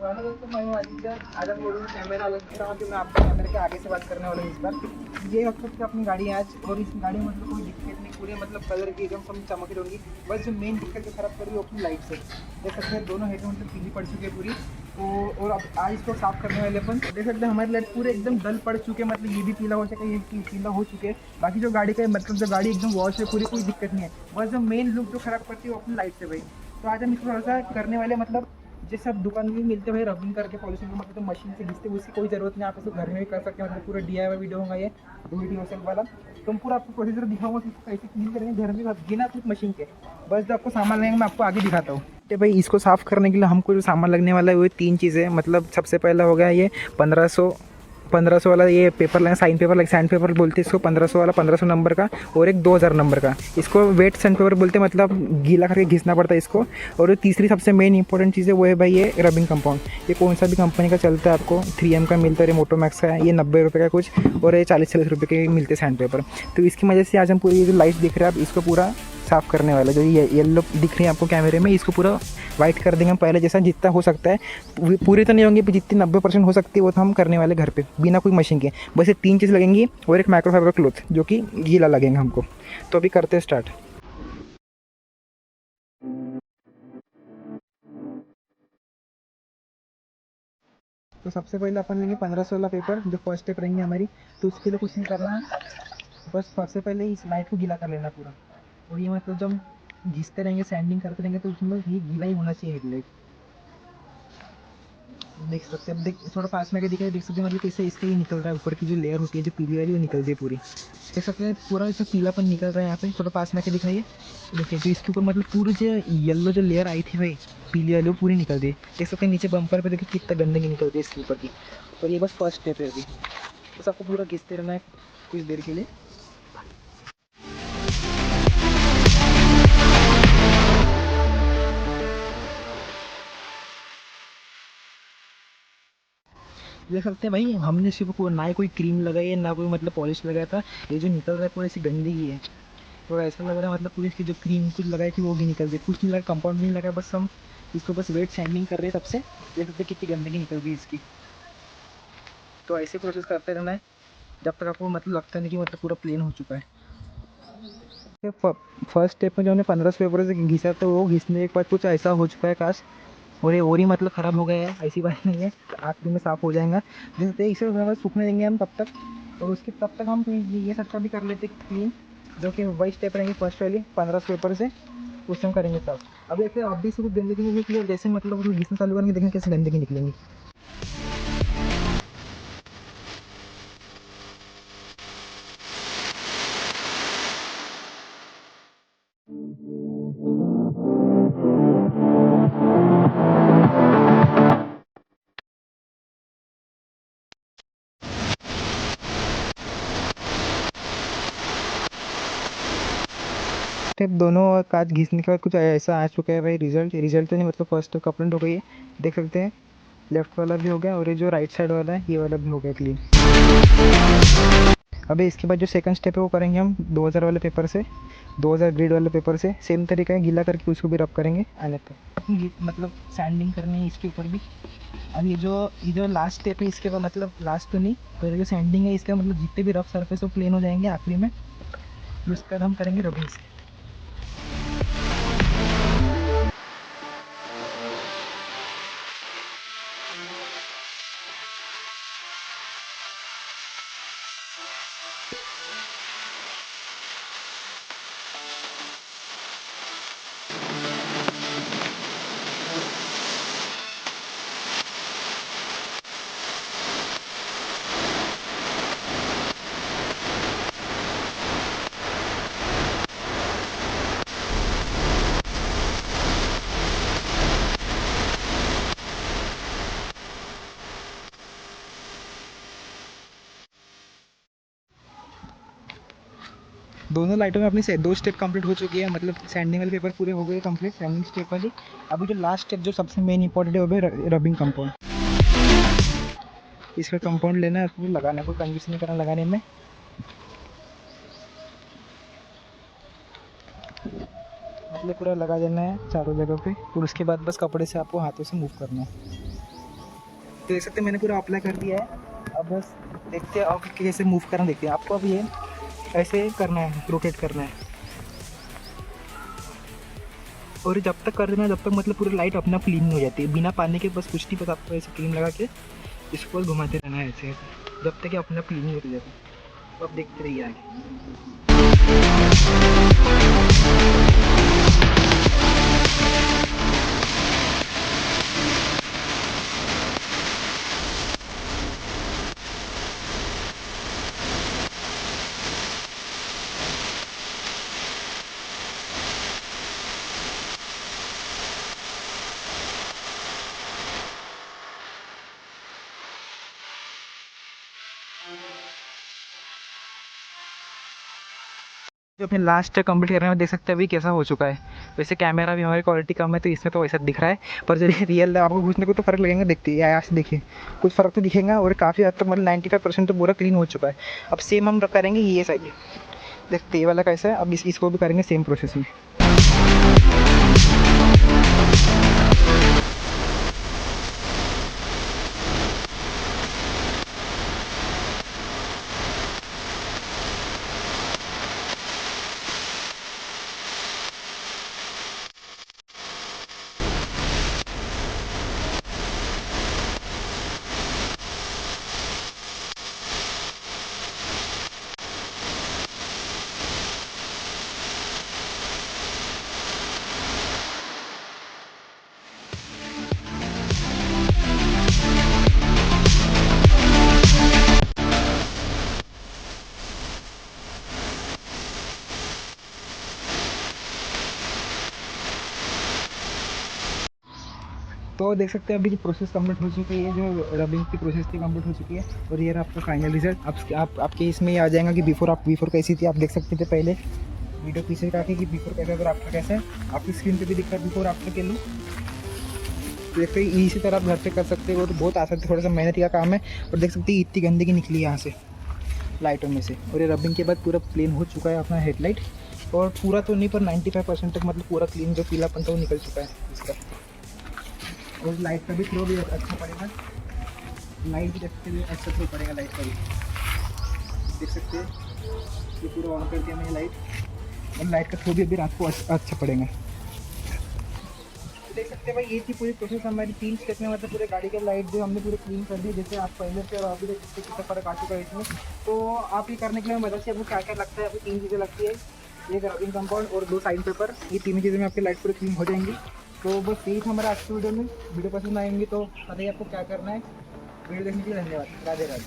Hello दोस्तों, मैं हूं आदित्य। आज हम लोगों ने कैमरा अलग कर रहा हूँ कि मैं आपको कैमरे के आगे से बात करने वाला हूँ इस बार। ये रख सकते हैं अपनी गाड़ी आज, और इस गाड़ी में मतलब कोई दिक्कत नहीं, पूरे मतलब कलर की एकदम सब चमक रही होंगी। बस जो मेन दिक्कत जो खराब कर रही है वो अपनी लाइट से देख सकते हैं, दोनों हेड मतलब पीली पड़ चुकी है पूरी। तो और अब आज इसको साफ करने वाले अपन देख सकते हैं हमारी लाइट पूरे एकदम डल पड़ चुके हैं, मतलब ये भी पीला हो चुका है, ये भी पीला हो चुके हैं। बाकी जो गाड़ी का मतलब जो गाड़ी एकदम वॉश है पूरी, कोई दिक्कत नहीं है। बस जो मेन लुक जो खराब करती है वो अपनी लाइट से भाई। तो आज हम इसको थोड़ा सा करने वाले मतलब जैसे आप दुकान में भी मिलते भाई रबिंग करके पॉलिशिंग का, मतलब तो मशीन से घिसते, उसकी कोई जरूरत नहीं। आप इसको घर में भी कर सकते हैं, मतलब पूरा DIY वीडियो होगा ये, डू इट योरसेल्फ वाला। तो हम पूरा आपको प्रोसीजर दिखाऊंगा कि इसको कैसे क्लीन करेंगे घर में बिना कुछ मशीन के। बस जो आपको सामान लगेगा मैं आपको आगे दिखाता हूँ। तो भाई इसको साफ़ करने के लिए हमको जो सामान लगने वाला है वो 3 चीज़ें, मतलब सबसे पहला हो गया ये 1500 वाला ये पेपर लगे, साइन पेपर लगे, सैंड पेपर बोलते हैं इसको, 1500 वाला, 1500 नंबर का। और एक 2000 नंबर का, इसको वेट सैंड पेपर बोलते हैं, मतलब गीला करके घिसना पड़ता है इसको। और जो तीसरी सबसे मेन इंपॉर्टेंट चीज़ है वो है भाई ये रबिंग कंपाउंड। ये कौन सा भी कंपनी का चलता है, आपको 3M का मिलता है, ये मोटोमैक्स का है, ये 90 रुपये का कुछ, और ये 40-40 रुपये के मिलते हैं सैंड पेपर। तो इसकी वजह से आज हम पूरी ये जो लाइट दिख रहा है आप इसको पूरा साफ़ करने वाला, जो ये येलो दिख रही है आपको कैमरे में, इसको पूरा वाइट कर देंगे हम पहले जैसा, जितना हो सकता है। पूरी तो नहीं होंगी, जितनी 90% हो सकती है वो तो हम करने वाले घर पे बिना कोई मशीन के। बस ये 3 चीज़ लगेंगी और एक माइक्रोफाइबर क्लॉथ जो कि गीला लगेगा हमको। तो अभी करते हैं स्टार्ट। तो सबसे पहले अपन लेंगे 1500 वाला पेपर, जो फर्स्ट स्टेप रहेंगे हमारी। तो उसके लिए कुछ नहीं करना है, बस सबसे पहले इस लाइट को गीला कर लेना पूरा। और ये मतलब जब हम घिसते रहेंगे, सैंडिंग करते रहेंगे, तो उसमें ये गीला ही होना चाहिए हेडलाइट। देख सकते हैं, अब देख थोड़ा पास में आके दिखाई, देख सकते हैं मतलब कैसे इससे ही निकल रहा है, ऊपर की जो लेयर होती है जो पीली वाली वो निकल रही है पूरी। देख सकते हैं पूरा इसका पीलापन निकल रहा है यहाँ पे, थोड़ा पास में आके दिखाइए। देखिए तो इसके ऊपर मतलब पूरी जो येलो जो लेयर आई थी भाई पीली वाली, वो पूरी निकल गई। देख सकते हैं नीचे बम्पर पे देखिए कितना गंदगी निकल रही है इसके ऊपर की। और ये बस फर्स्ट स्टेप है अभी, बस आपको पूरा घिसते रहना है कुछ देर के लिए। देख सकते हैं भाई हमने सिर्फ ना ही कोई क्रीम लगाई है ना कोई मतलब पॉलिश लगाया था। ये जो निकल रहा है पूरी ऐसी गंदगी है, तो ऐसा लग रहा है मतलब पूरी इसकी जो क्रीम कुछ लगाई थी वो भी निकल गई, कुछ नहीं लगा, कंपाउंड नहीं लगा, बस हम इसको बस वेट सैंडिंग कर रहे हैं सबसे। देख सकते हैं कितनी गंदगी निकल गई इसकी। तो ऐसे प्रोसेस करते रहना है जब तक आपको मतलब लगता नहीं कि मतलब पूरा प्लेन हो चुका है। फर्स्ट स्टेप में जो हमने 1500 पेपर से घिसा था वो घिसने के बाद कुछ ऐसा हो चुका है काश, और ये और ही मतलब ख़राब हो गया है, ऐसी बात नहीं है, आखिरी में साफ़ हो जाएगा। जैसे इसे ज़्यादा सूखने देंगे हम तब तक, और उसके तब तक हम ये सबका भी कर लेते क्लीन, जो कि वही स्टेप रहेंगे फर्स्ट वाली 1500 पेपर से, उससे हम करेंगे साफ। अब देखते हैं अब भी से कुछ गंदगी निकली है, जैसे मतलब घिसना चालू करेंगे देखेंगे कैसे गंदगी निकलेंगी। स्टेप दोनों कांच घिसने के बाद कुछ ऐसा आ चुका है भाई, रिजल्ट तो नहीं, मतलब फर्स्ट कंप्लीट हो गई है। देख सकते हैं लेफ्ट वाला भी हो गया, और ये जो राइट साइड वाला है ये वाला भी हो गया क्लीन। अभी इसके बाद जो सेकंड स्टेप है वो करेंगे हम 2000 वाले पेपर से, 2000 ग्रेड वाले पेपर से सेम तरीका है, गीला करके उसको भी रब करेंगे आने पे, मतलब सैंडिंग करनी है इसके ऊपर भी। अब ये जो लास्ट स्टेप है इसके बाद, मतलब लास्ट तो नहीं, पर जो सैंडिंग है इसका मतलब जितने भी रफ सरफेस वो प्लेन हो जाएंगे आखिरी में। उसके बाद हम करेंगे रबिंग से। दोनों लाइटों में अपनी से 2 स्टेप कंप्लीट हो चुकी है, मतलब सैंडिंग वाले पेपर पूरे हो गए कंप्लीट, सैंडिंग स्टेप वाली। अभी जो लास्ट स्टेप जो सबसे मेन इंपॉर्टेंट है वो है रबिंग कंपाउंड। इसका कंपाउंड लेना है, उसको लगाना है, कोई कंजूस नहीं करना लगाने में। मतलब पूरा लगा देना है चारों जगह पे, फिर उसके बाद बस कपड़े से आपको हाथों से मूव करना है। तो देख सकते हैं मैंने पूरा अप्लाई कर दिया है। अब बस देखते हैं अब कैसे मूव करना, देखते हैं। आपको अब ये ऐसे करना है, रोटेट करना है, और जब तक कर देना जब तक मतलब पूरी लाइट अपना क्लीन हो जाती है बिना पानी के। बस कुछ नहीं, बस आपको ऐसे क्रीम लगा के इसको बस घुमाते रहना है ऐसे ऐसे जब तक कि अपना क्लीन नहीं होती जाता। तो अब देखते रहिए आगे। जो अपने लास्ट कंप्लीट कर रहे हैं देख सकते हैं अभी कैसा हो चुका है। वैसे कैमरा भी हमारी क्वालिटी कम है तो इसमें तो वैसा दिख रहा है, पर जो रियल आपको घुसने को तो फ़र्क लगेगा। देखते हैं यहाँ से, देखिए कुछ फ़र्क तो दिखेगा, और काफ़ी हद तक मतलब 95% तो पूरा क्लीन हो चुका है। अब सेम हम करेंगे ये साइड, देखते ये वाला कैसा है। अब इसको भी करेंगे सेम प्रोसेस में। तो देख सकते हैं अभी जो प्रोसेस कंप्लीट हो चुकी है, जो रबिंग की प्रोसेस थी कंप्लीट हो चुकी है, और ये रहा आपका फाइनल रिजल्ट। आपके इसमें आ जाएगा कि बिफोर कैसी थी। आप देख सकते थे पहले वीडियो पीछे का कि बिफोर कैसा और आफ्टर कैसा है। आपकी स्क्रीन पे भी दिख रहा है बिफोर आफ्टर के लुक। देखते ही इसी तरह आप घर पे कर सकते हो, तो बहुत आसान, थोड़ा सा मेहनत का काम है। और देख सकते हैं इतनी गंदगी निकली है यहाँ से लाइटों में से। और ये रबिंग के बाद पूरा प्लेन हो चुका है अपना हेडलाइट, और पूरा तो नहीं पर 95% तक मतलब पूरा क्लीन जो पीलापन था वो निकल चुका है इसका। और लाइट का भी थ्रो भी अच्छा पड़ेगा, लाइट भी देखते हुए अच्छा थ्रो पड़ेगा लाइट का भी। देख सकते हैं ये पूरा ऑन कर दिया मैंने लाइट, और लाइट का थ्रो भी अभी रात को अच्छा पड़ेगा। देख सकते हैं भाई, ये थी पूरी प्रोसेस हमारी 3 स्टेप में। मतलब पूरे गाड़ी के लाइट जो हमने पूरे क्लीन कर दी, जैसे आप पहले से और अभी देख सकते कितना फ़र्क आ चुका है इसमें। तो आप ये करने के लिए मदद से आपको क्या क्या लगता है, अभी 3 चीज़ें लगती है, एक रबिंग कंपाउंड और 2 साइन पेपर। ये तीनों चीज़ें में आपकी लाइट पूरी क्लीन हो जाएंगी। तो बस यही था हमारा आज की वीडियो में। वीडियो पसंद आएंगे तो बताइए आपको क्या करना है। वीडियो देखने के लिए धन्यवाद। राधे राधे।